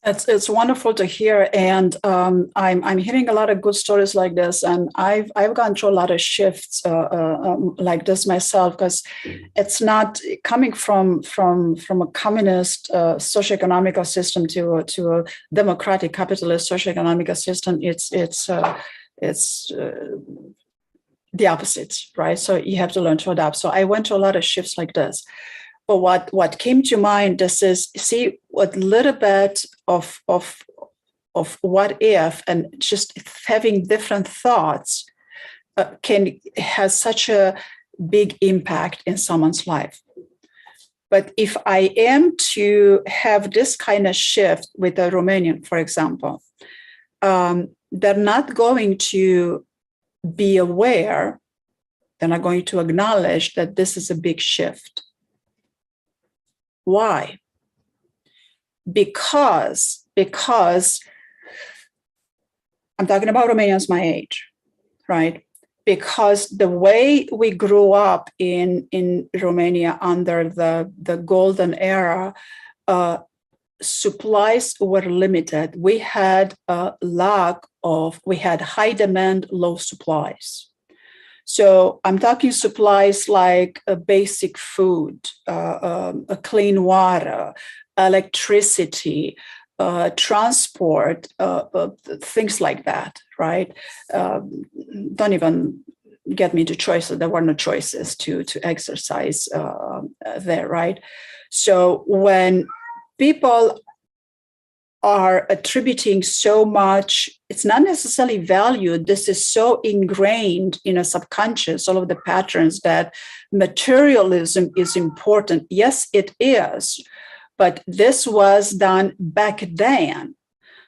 It's wonderful to hear, and I'm hearing a lot of good stories like this, and I've gone through a lot of shifts like this myself, because it's not coming from a communist socioeconomic system to a democratic capitalist socioeconomic system. It's the opposite, right? So you have to learn to adapt. So I went to a lot of shifts like this. But what came to mind, this is, see, what little bit of what if, and just having different thoughts has such a big impact in someone's life. But if I am to have this kind of shift with a Romanian, for example, they're not going to be aware, they're not going to acknowledge that this is a big shift. Why? Because I'm talking about Romanians my age, right? Because the way we grew up in Romania under the golden era, supplies were limited. We had we had high demand, low supplies. So I'm talking supplies like basic food, clean water, electricity, transport, things like that, right? Don't even get me to choices. There were no choices to exercise there, right? So when people are attributing so much, it's not necessarily valued. This is so ingrained in a subconscious, all of the patterns that materialism is important. Yes, it is, but this was done back then.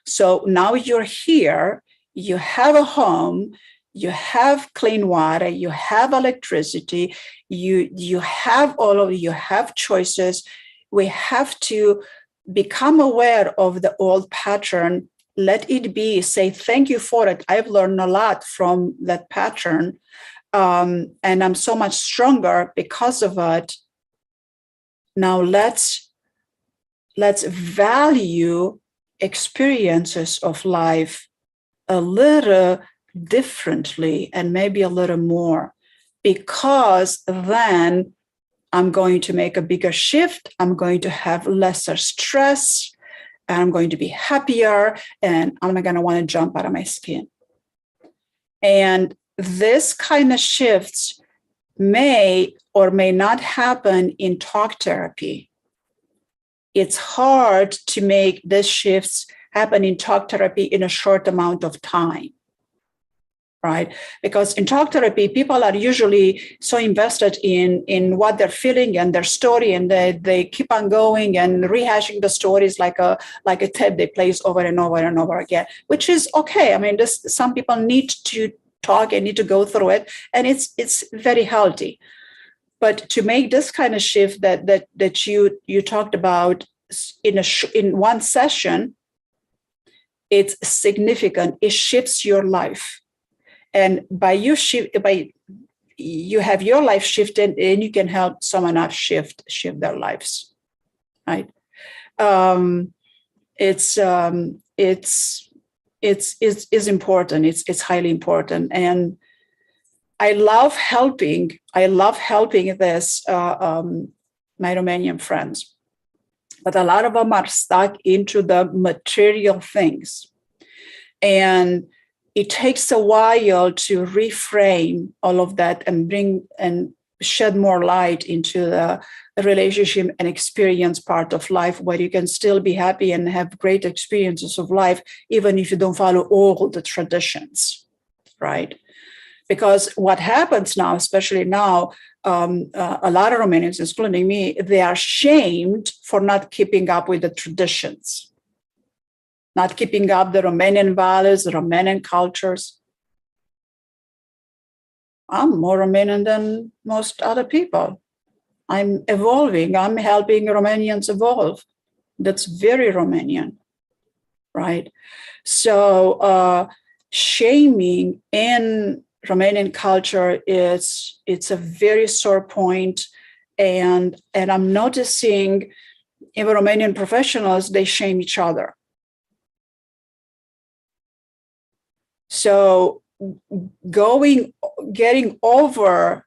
So now you're here, you have a home, you have clean water, you have electricity, you have you have choices. We have to become aware of the old pattern, let it be, say thank you for it. I've learned a lot from that pattern, and I'm so much stronger because of it. Now let's value experiences of life a little differently and maybe a little more, because then I'm going to make a bigger shift. I'm going to have lesser stress, and I'm going to be happier, and I'm not going to want to jump out of my skin. And this kind of shifts may or may not happen in talk therapy. It's hard to make these shifts happen in talk therapy in a short amount of time. Right? Because in talk therapy, people are usually so invested in what they're feeling and their story, and they keep on going and rehashing the stories like a tape they plays over and over and over again, which is okay. I mean, some people need to talk and need to go through it, and it's very healthy. But to make this kind of shift that you talked about in one session, it's significant. It shifts your life. And by you have your life shifted, and you can help someone else shift their lives, right? It's important. It's highly important, and I love helping. This my Romanian friends, but a lot of them are stuck into the material things, and it takes a while to reframe all of that and bring and shed more light into the relationship and experience part of life, where you can still be happy and have great experiences of life, even if you don't follow all the traditions, right? Because what happens now, especially now, a lot of Romanians, including me, they are shamed for not keeping up with the traditions, not keeping up the Romanian values, the Romanian cultures. I'm more Romanian than most other people. I'm evolving. I'm helping Romanians evolve. That's very Romanian, right? So shaming in Romanian culture it's a very sore point, and I'm noticing even Romanian professionals, they shame each other. So getting over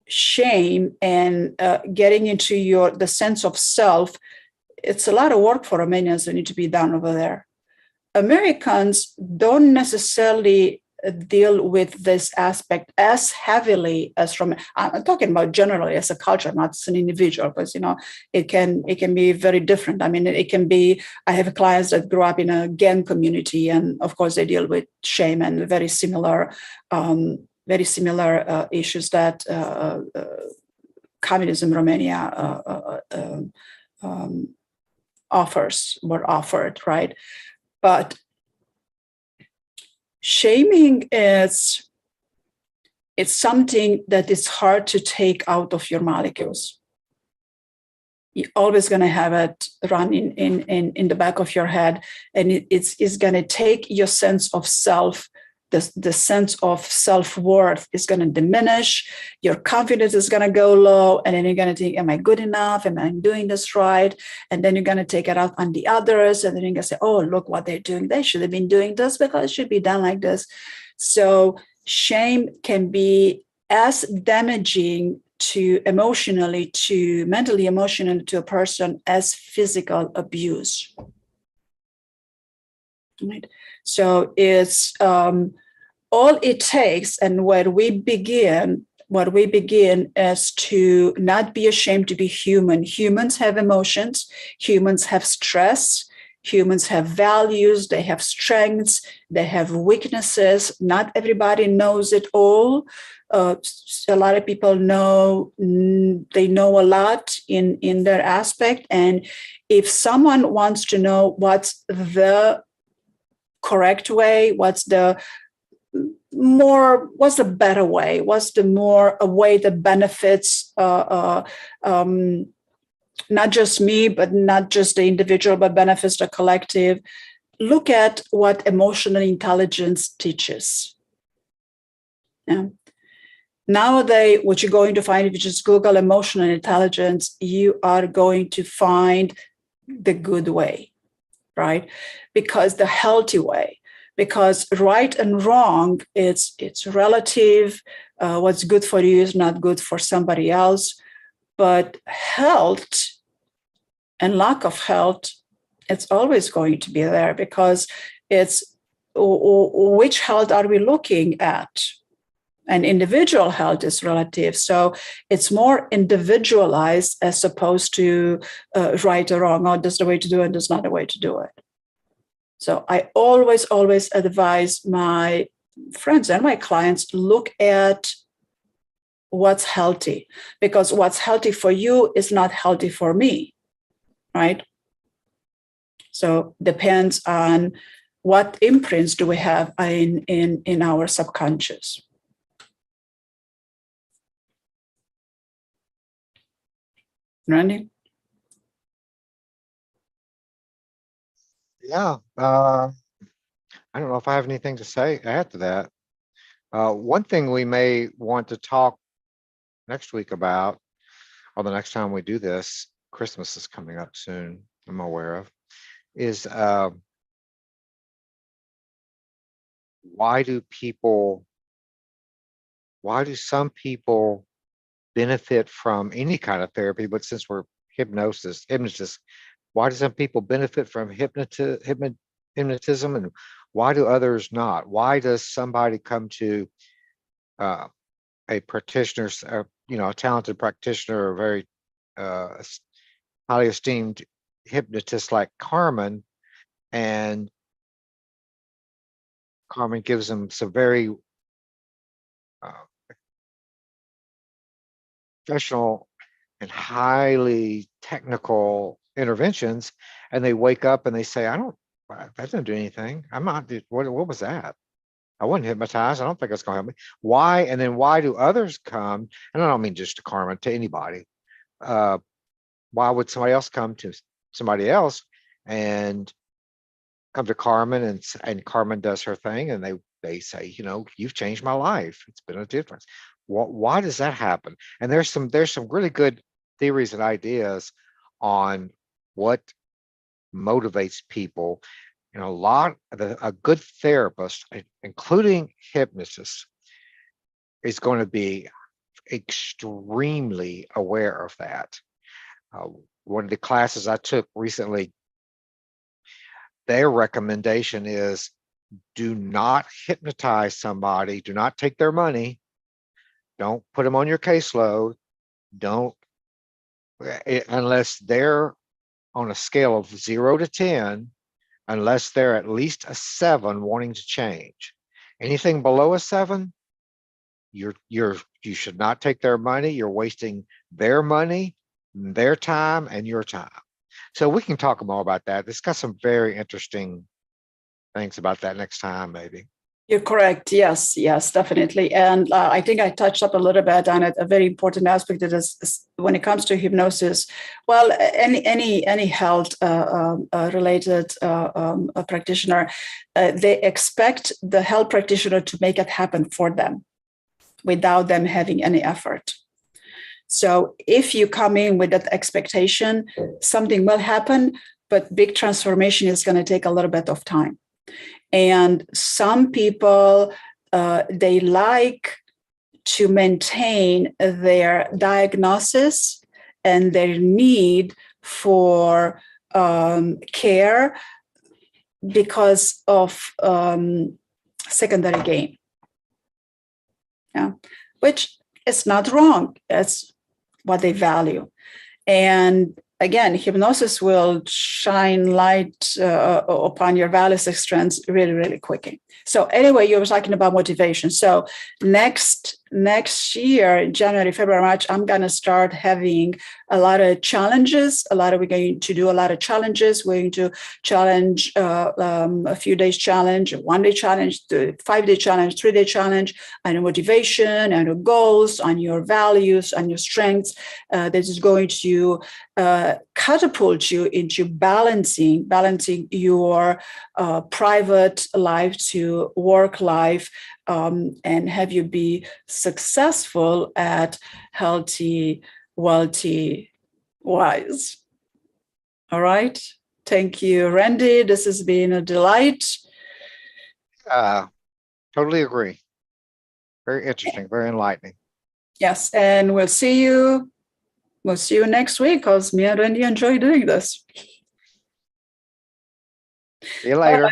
shame and getting into the sense of self, it's a lot of work for Romanians that need to be done over there. Americans don't necessarily deal with this aspect as heavily as I'm talking about generally as a culture, not as an individual, because it can be very different. I mean, it can be. I have clients that grew up in a gang community, and of course they deal with shame and very similar issues that communism Romania offers were offered, right? But shaming is, it's something that is hard to take out of your molecules. You're always going to have it running in the back of your head, and it's going to take your sense of self. The sense of self-worth is going to diminish. Your confidence is going to go low, and then you're going to think, am I good enough? Am I doing this right? And then you're going to take it out on the others, and then you're going to say, oh, look what they're doing. They should have been doing this because it should be done like this. So shame can be as damaging to emotionally, to mentally, emotionally to a person as physical abuse. Right? So it's all it takes, and where we begin is to not be ashamed to be human. Humans have emotions, humans have stress, humans have values, they have strengths, they have weaknesses. Not everybody knows it all. A lot of people know, they know a lot in their aspect. And if someone wants to know what's the correct way, what's the better way, what's the more a way that benefits not just me, but not just the individual, but benefits the collective, look at what emotional intelligence teaches. Yeah. Nowadays, what you're going to find, if you just Google emotional intelligence, you are going to find the good way, right? Because the healthy way, because right and wrong, it's relative. What's good for you is not good for somebody else. But health and lack of health, it's always going to be there, because it's which health are we looking at? And individual health is relative. So it's more individualized as opposed to right or wrong. Oh, this is the way to do it, this is not the way to do it. So I always advise my friends and my clients, look at what's healthy, because what's healthy for you is not healthy for me, right? So depends on what imprints do we have in our subconscious. Randy? Yeah. I don't know if I have anything to say add to that. One thing we may want to talk next week about, or the next time we do this, Christmas is coming up soon, I'm aware of, is why do some people benefit from any kind of therapy? But since we're hypnotists, why do some people benefit from hypnotism, and why do others not? Why does somebody come to a practitioner, a talented practitioner, a very highly esteemed hypnotist like Carmen, and Carmen gives them some very professional and highly technical interventions, and they wake up and they say, that didn't do anything. I'm not, what was that? I wasn't hypnotized. I don't think it's going to help me. Why? And then why do others come? And I don't mean just to Carmen, to anybody. Why would somebody else come to somebody else and come to Carmen, and Carmen does her thing, and they say, you've changed my life. It's been a difference. Why does that happen? And there's some really good theories and ideas on what motivates people. A good therapist, including hypnotists, is going to be extremely aware of that. One of the classes I took recently, their recommendation is, do not hypnotize somebody, do not take their money, don't put them on your caseload, unless they're on a scale of 0 to 10, unless they're at least a 7 wanting to change. Anything below a 7, you should not take their money. You're wasting their money, their time, and your time. So we can talk more about that. It's got some very interesting things about that next time, maybe. You're correct. Yes, yes, definitely. And I think I touched up a little bit on it. A very important aspect that is when it comes to hypnosis. Well, any health related practitioner, they expect the health practitioner to make it happen for them without them having any effort. So if you come in with that expectation, something will happen, but big transformation is going to take a little bit of time. And some people, they like to maintain their diagnosis and their need for care because of secondary gain. Yeah, which is not wrong. It's what they value. And again, hypnosis will shine light upon your values and strengths really, really quickly. So anyway, you were talking about motivation. So next year, January, February, March, I'm going to start having a lot of challenges. We're going to do a lot of challenges. We're going to challenge a few days challenge, 1 day challenge, 5 day challenge, 3 day challenge, on your motivation, on your goals, on your values, on your strengths. This is going to catapult you into balancing your private life to work life, and have you be successful at healthy, wealthy, wise. All right. Thank you, Randy. This has been a delight. Totally agree. Very interesting, very enlightening. Yes, and we'll see you next week, because me and Randy enjoy doing this. See you later. Bye.